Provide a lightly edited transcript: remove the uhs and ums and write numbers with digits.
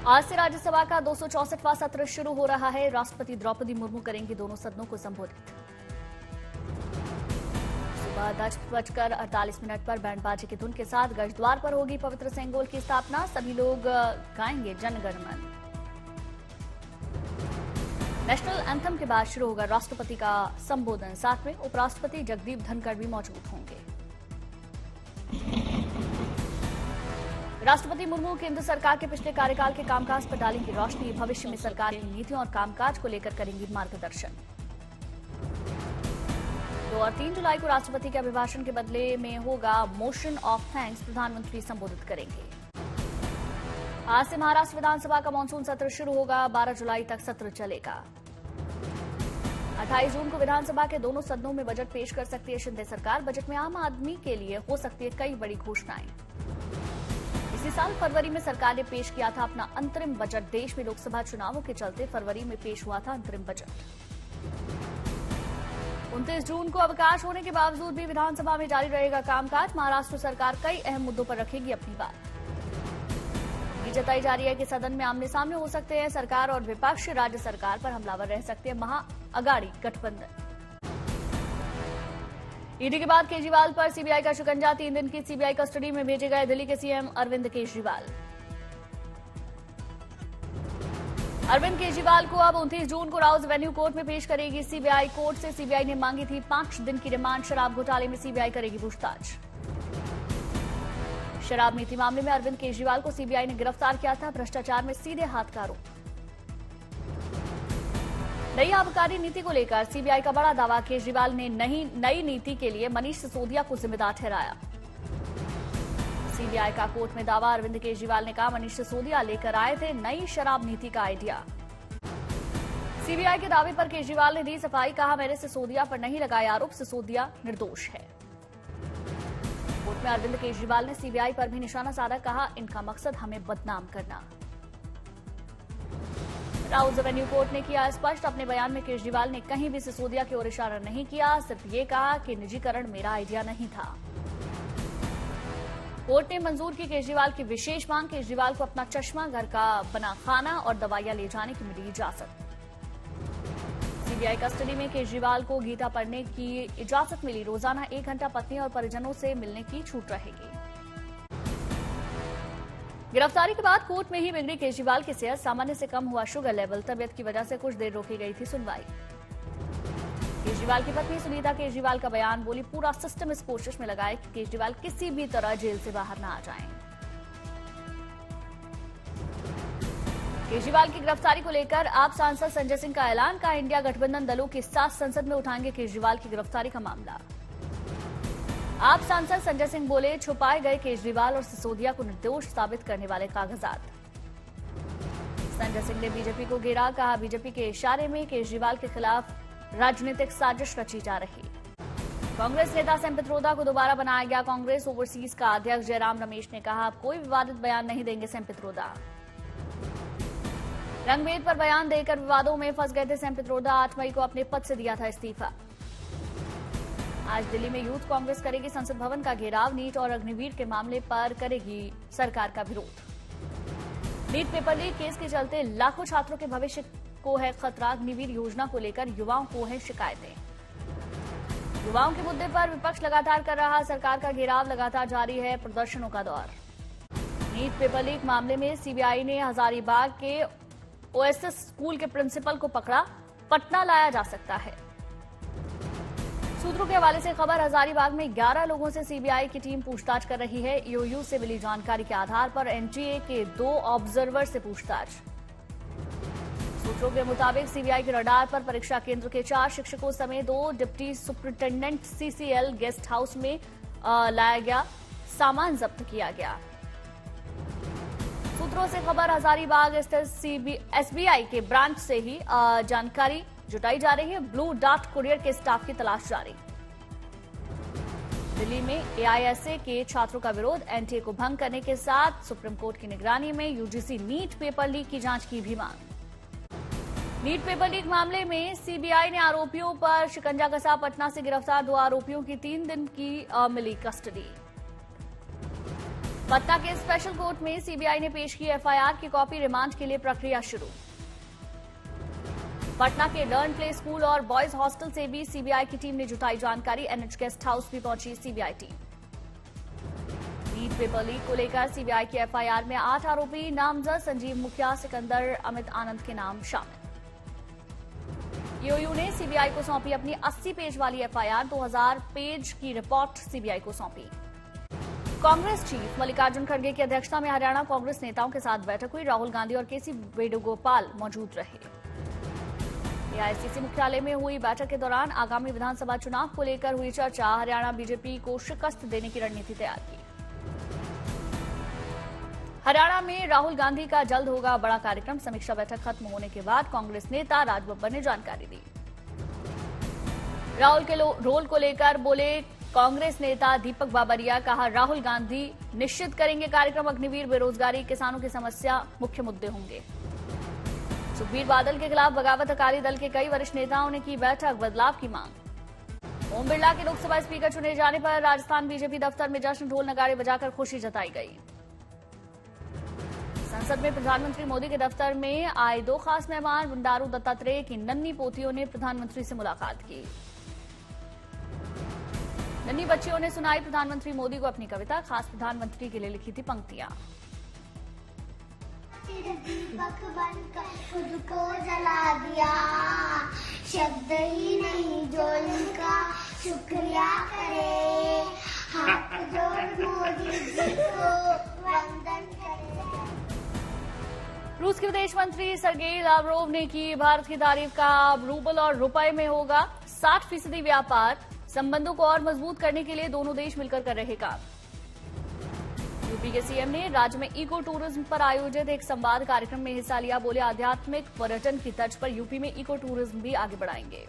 आज से राज्यसभा का 264वां सत्र शुरू हो रहा है। राष्ट्रपति द्रौपदी मुर्मू करेंगी दोनों सदनों को संबोधित। सुबह 10:48 पर बैंड बाजे की धुन के साथ गजद्वार पर होगी पवित्र सेंगोल की स्थापना। सभी लोग गाएंगे जन गण मन। नेशनल एंथम के बाद शुरू होगा राष्ट्रपति का संबोधन। साथ में उपराष्ट्रपति जगदीप धनखड़ भी मौजूद होंगे। राष्ट्रपति मुर्मू केंद्र सरकार के पिछले कार्यकाल के कामकाज पर डालेंगी रोशनी। भविष्य में सरकार की नीतियों और कामकाज को लेकर करेंगी मार्गदर्शन। 2 और 3 जुलाई को राष्ट्रपति के अभिभाषण के बदले में होगा मोशन ऑफ थैंक्स। प्रधानमंत्री संबोधित करेंगे। आज से महाराष्ट्र विधानसभा का मानसून सत्र शुरू होगा। 12 जुलाई तक सत्र चलेगा। 28 जून को विधानसभा के दोनों सदनों में बजट पेश कर सकती है शिंदे सरकार। बजट में आम आदमी के लिए हो सकती है कई बड़ी घोषणाएं। इसी साल फरवरी में सरकार ने पेश किया था अपना अंतरिम बजट। देश में लोकसभा चुनावों के चलते फरवरी में पेश हुआ था अंतरिम बजट। 29 जून को अवकाश होने के बावजूद भी विधानसभा में जारी रहेगा कामकाज। महाराष्ट्र सरकार कई अहम मुद्दों पर रखेगी अपनी बात। ये जताई जा रही है कि सदन में आमने सामने हो सकते हैं सरकार और विपक्ष। राज्य सरकार पर हमलावर रह सकते हैं महाअगाड़ी गठबंधन। ईडी के बाद केजरीवाल पर सीबीआई का शिकंजा। 3 दिन की सीबीआई कस्टडी में भेजे गए दिल्ली के सीएम अरविंद केजरीवाल। अरविंद केजरीवाल को अब 29 जून को राउज एवेन्यू कोर्ट में पेश करेगी सीबीआई। कोर्ट से सीबीआई ने मांगी थी 5 दिन की रिमांड। शराब घोटाले में सीबीआई करेगी पूछताछ। शराब नीति मामले में अरविंद केजरीवाल को सीबीआई ने गिरफ्तार किया था। भ्रष्टाचार में सीधे हाथ का आरोप। नई आबकारी नीति को लेकर सीबीआई का बड़ा दावा। केजरीवाल ने नई नीति के लिए मनीष सिसोदिया को जिम्मेदार ठहराया। सीबीआई का कोर्ट में दावा। अरविंद केजरीवाल ने कहा मनीष सिसोदिया लेकर आए थे नई शराब नीति का आइडिया। सीबीआई के दावे पर केजरीवाल ने दी सफाई। कहा मैंने सिसोदिया पर नहीं लगाया आरोप। सिसोदिया निर्दोष है। कोर्ट में अरविंद केजरीवाल ने सीबीआई पर भी निशाना साधा। कहा इनका मकसद हमें बदनाम करना। राउज एवेन्यू कोर्ट ने किया स्पष्ट। अपने बयान में केजरीवाल ने कहीं भी सिसोदिया की ओर इशारा नहीं किया। सिर्फ ये कहा कि निजीकरण मेरा आइडिया नहीं था। कोर्ट ने मंजूर की केजरीवाल की विशेष मांग। केजरीवाल को अपना चश्मा, घर का बना खाना और दवाइयां ले जाने की मिली इजाजत। सीबीआई कस्टडी में केजरीवाल को गीता पढ़ने की इजाजत मिली। रोजाना 1 घंटा पत्नी और परिजनों से मिलने की छूट रहेगी। गिरफ्तारी के बाद कोर्ट में ही बिगड़ी केजरीवाल की सेहत। सामान्य से कम हुआ शुगर लेवल। तबियत की वजह से कुछ देर रोकी गई थी सुनवाई। केजरीवाल की पत्नी सुनीता केजरीवाल का बयान। बोली पूरा सिस्टम इस कोशिश में लगा है कि केजरीवाल किसी भी तरह जेल से बाहर न आ जाएं। केजरीवाल की गिरफ्तारी को लेकर आप सांसद संजय सिंह का ऐलान। कहा इंडिया गठबंधन दलों के साथ संसद में उठाएंगे केजरीवाल की गिरफ्तारी का मामला। आप सांसद संजय सिंह बोले छुपाए गए केजरीवाल और सिसोदिया को निर्दोष साबित करने वाले कागजात। संजय सिंह ने बीजेपी को घेरा। कहा बीजेपी के इशारे में केजरीवाल के खिलाफ राजनीतिक साजिश रची जा रही। कांग्रेस नेता सैम पित्रोदा को दोबारा बनाया गया कांग्रेस ओवरसीज का अध्यक्ष। जयराम रमेश ने कहा अब कोई विवादित बयान नहीं देंगे सैम पित्रोदा। रंगभेद पर बयान देकर विवादों में फंस गए थे सैम पित्रोदा। 8 मई को अपने पद से दिया था इस्तीफा। आज दिल्ली में यूथ कांग्रेस करेगी संसद भवन का घेराव। नीट और अग्निवीर के मामले पर करेगी सरकार का विरोध। नीट पेपर लीक केस के चलते लाखों छात्रों के भविष्य को है खतरा। अग्निवीर योजना को लेकर युवाओं को है शिकायतें। युवाओं के मुद्दे पर विपक्ष लगातार कर रहा सरकार का घेराव। लगातार जारी है प्रदर्शनों का दौर। नीट पेपर लीक मामले में सीबीआई ने हजारीबाग के ओएसएस स्कूल के प्रिंसिपल को पकड़ा। पटना लाया जा सकता है। सूत्रों के हवाले से खबर। हजारीबाग में 11 लोगों से सीबीआई की टीम पूछताछ कर रही है। ईओयू से मिली जानकारी के आधार पर एनटीए के 2 ऑब्जर्वर से पूछताछ। सूत्रों के मुताबिक सीबीआई के रडार पर परीक्षा केंद्र के 4 शिक्षकों समेत 2 deputy superintendent CCL guest house में लाया गया। सामान जब्त किया गया। सूत्रों से खबर। हजारीबाग स्थित एसबीआई के ब्रांच से ही जानकारी जुटाई जा रही है। ब्लू डार्ट कुरियर के स्टाफ की तलाश जारी। दिल्ली में एआईएसए के छात्रों का विरोध। एनटीए को भंग करने के साथ सुप्रीम कोर्ट की निगरानी में यूजीसी नीट पेपर लीक की जांच की भी मांग। नीट पेपर लीक मामले में सीबीआई ने आरोपियों पर शिकंजा कसा। पटना से गिरफ्तार 2 आरोपियों की 3 दिन की मिली कस्टडी। पटना के स्पेशल कोर्ट में सीबीआई ने पेश की एफआईआर की कॉपी, रिमांड के लिए प्रक्रिया शुरू। पटना के लर्न प्ले स्कूल और बॉयज हॉस्टल से भी सीबीआई की टीम ने जुटाई जानकारी। एनएच गेस्ट हाउस भी पहुंची CBI team. NEET paper leak को लेकर सीबीआई की एफआईआर में 8 आरोपी नामजद, संजीव मुखिया, सिकंदर, अमित आनंद के नाम शामिल। ईओयू ने सीबीआई को सौंपी अपनी 80 पेज वाली एफआईआर, 2000 पेज की रिपोर्ट सीबीआई को सौंपी। कांग्रेस चीफ मल्लिकार्जुन खड़गे की अध्यक्षता में हरियाणा कांग्रेस नेताओं के साथ बैठक हुई। राहुल गांधी और केसी वेणुगोपाल मौजूद रहे। एआईसीसी मुख्यालय में हुई बैठक के दौरान आगामी विधानसभा चुनाव को लेकर हुई चर्चा। हरियाणा बीजेपी को शिकस्त देने की रणनीति तैयार की। हरियाणा में राहुल गांधी का जल्द होगा बड़ा कार्यक्रम। समीक्षा बैठक खत्म होने के बाद कांग्रेस नेता राज बब्बर ने जानकारी दी। राहुल के रोल को लेकर बोले कांग्रेस नेता दीपक बाबरिया, कहा राहुल गांधी निश्चित करेंगे कार्यक्रम। अग्निवीर, बेरोजगारी, किसानों की समस्या मुख्य मुद्दे होंगे। सुखबीर बादल के खिलाफ बगावत, अकाली दल के कई वरिष्ठ नेताओं ने की बैठक, बदलाव की मांग। ओम बिरला के लोकसभा स्पीकर चुने जाने पर राजस्थान बीजेपी दफ्तर में जश्न, ढोल नगाड़े बजाकर खुशी जताई गई। संसद में प्रधानमंत्री मोदी के दफ्तर में आए 2 खास मेहमान। बंडारू दत्तात्रेय की नन्ही पोतियों ने प्रधानमंत्री से मुलाकात की। नन्ही बच्चियों ने सुनाई प्रधानमंत्री मोदी को अपनी कविता, खास प्रधानमंत्री के लिए लिखी थी पंक्तियां। दीपक बनकर खुद को जला दिया, शब्द ही नहीं जो इनका शुक्रिया करे, हाथ जोड़ मोदी जी को वंदन करे। रूस के विदेश मंत्री सर्गेई लावरोव ने की भारत की तारीफ का। रूबल और रुपए में होगा 60% व्यापार। संबंधों को और मजबूत करने के लिए दोनों देश मिलकर कर रहे काम। यूपी के सीएम ने राज्य में इको टूरिज्म पर आयोजित एक संवाद कार्यक्रम में हिस्सा लिया। बोले आध्यात्मिक पर्यटन की तर्ज पर यूपी में इको टूरिज्म भी आगे बढ़ाएंगे।